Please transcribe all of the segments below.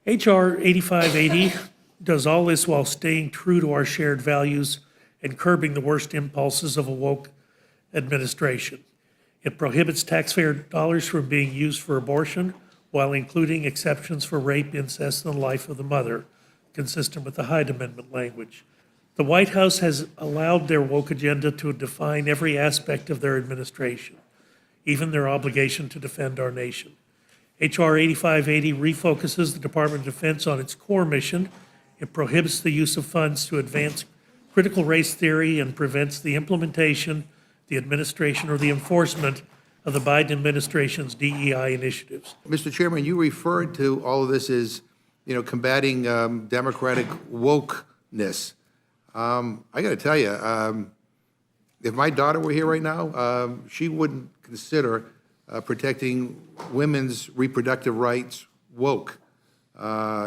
H.R. 8580 does all this while staying true to our shared values and curbing the worst impulses of a woke administration. It prohibits taxpayer dollars from being used for abortion while including exceptions for rape, incest, and the life of the mother, consistent with the Hyde Amendment language. The White House has allowed their woke agenda to define every aspect of their administration, even their obligation to defend our nation. H.R. 8580 refocuses the Department of Defense on its core mission. It prohibits the use of funds to advance critical race theory and prevents the implementation, the administration, or the enforcement of the Biden administration's DEI initiatives. Mr. Chairman, you referred to all of this as, combating democratic wokeness. I got to tell you, if my daughter were here right now, she wouldn't consider protecting women's reproductive rights woke.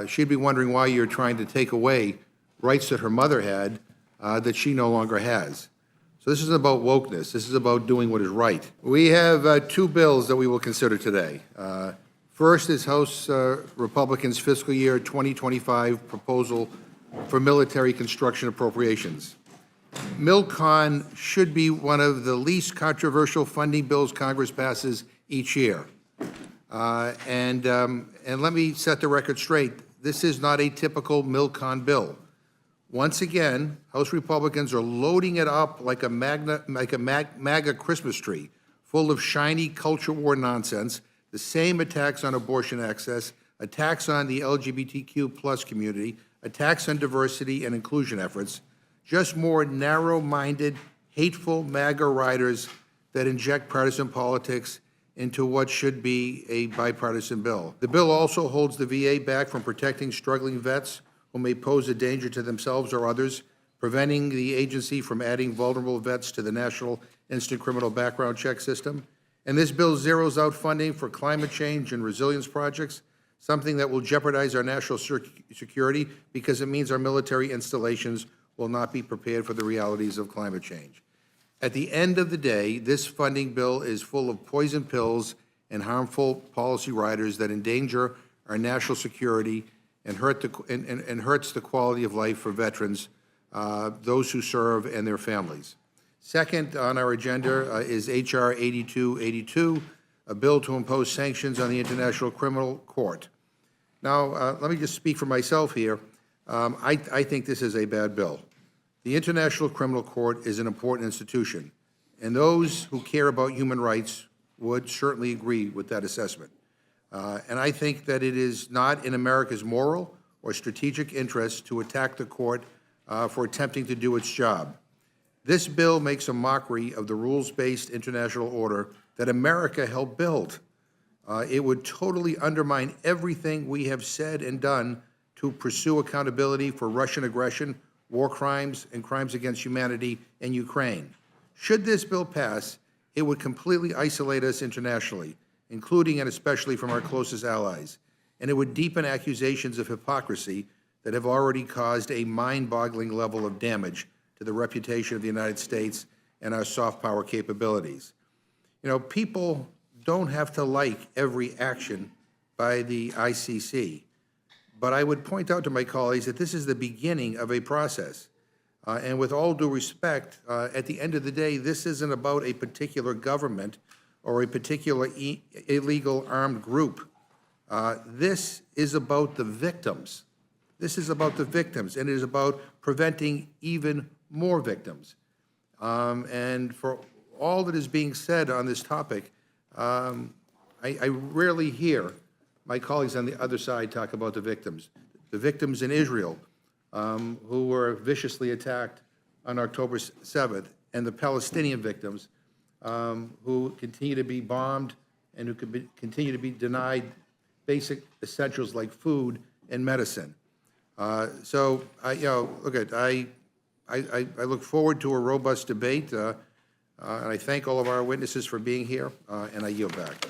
She'd be wondering why you're trying to take away rights that her mother had that she no longer has. So this isn't about wokeness. This is about doing what is right. We have two bills that we will consider today. First is House Republicans' fiscal year 2025 proposal for military construction appropriations. MILCON should be one of the least controversial funding bills Congress passes each year. And let me set the record straight. This is not a typical MILCON bill. Once again, House Republicans are loading it up like a MAGA Christmas tree, full of shiny culture war nonsense, the same attacks on abortion access, attacks on the LGBTQ plus community, attacks on diversity and inclusion efforts, just more narrow-minded, hateful MAGA riders that inject partisan politics into what should be a bipartisan bill. The bill also holds the VA back from protecting struggling vets who may pose a danger to themselves or others, preventing the agency from adding vulnerable vets to the National Instant Criminal Background Check System. And this bill zeroes out funding for climate change and resilience projects, something that will jeopardize our national security because it means our military installations will not be prepared for the realities of climate change. At the end of the day, this funding bill is full of poison pills and harmful policy riders that endanger our national security and hurts the quality of life for veterans, those who serve, and their families. Second on our agenda is H.R. 8282, a bill to impose sanctions on the International Criminal Court. Now, let me just speak for myself here. I think this is a bad bill. The International Criminal Court is an important institution, and those who care about human rights would certainly agree with that assessment. And I think that it is not in America's moral or strategic interest to attack the court for attempting to do its job. This bill makes a mockery of the rules-based international order that America helped build. It would totally undermine everything we have said and done to pursue accountability for Russian aggression, war crimes, and crimes against humanity in Ukraine. Should this bill pass, it would completely isolate us internationally, including and especially from our closest allies, and it would deepen accusations of hypocrisy that have already caused a mind-boggling level of damage to the reputation of the United States and our soft power capabilities. People don't have to like every action by the ICC, but I would point out to my colleagues that this is the beginning of a process. And with all due respect, at the end of the day, this isn't about a particular government or a particular illegal armed group. This is about the victims. This is about the victims, and it is about preventing even more victims. And for all that is being said on this topic, I rarely hear my colleagues on the other side talk about the victims in Israel who were viciously attacked on October 7th, and the Palestinian victims who continue to be bombed and who continue to be denied basic essentials like food and medicine. So, I look forward to a robust debate, and I thank all of our witnesses for being here, and I yield back.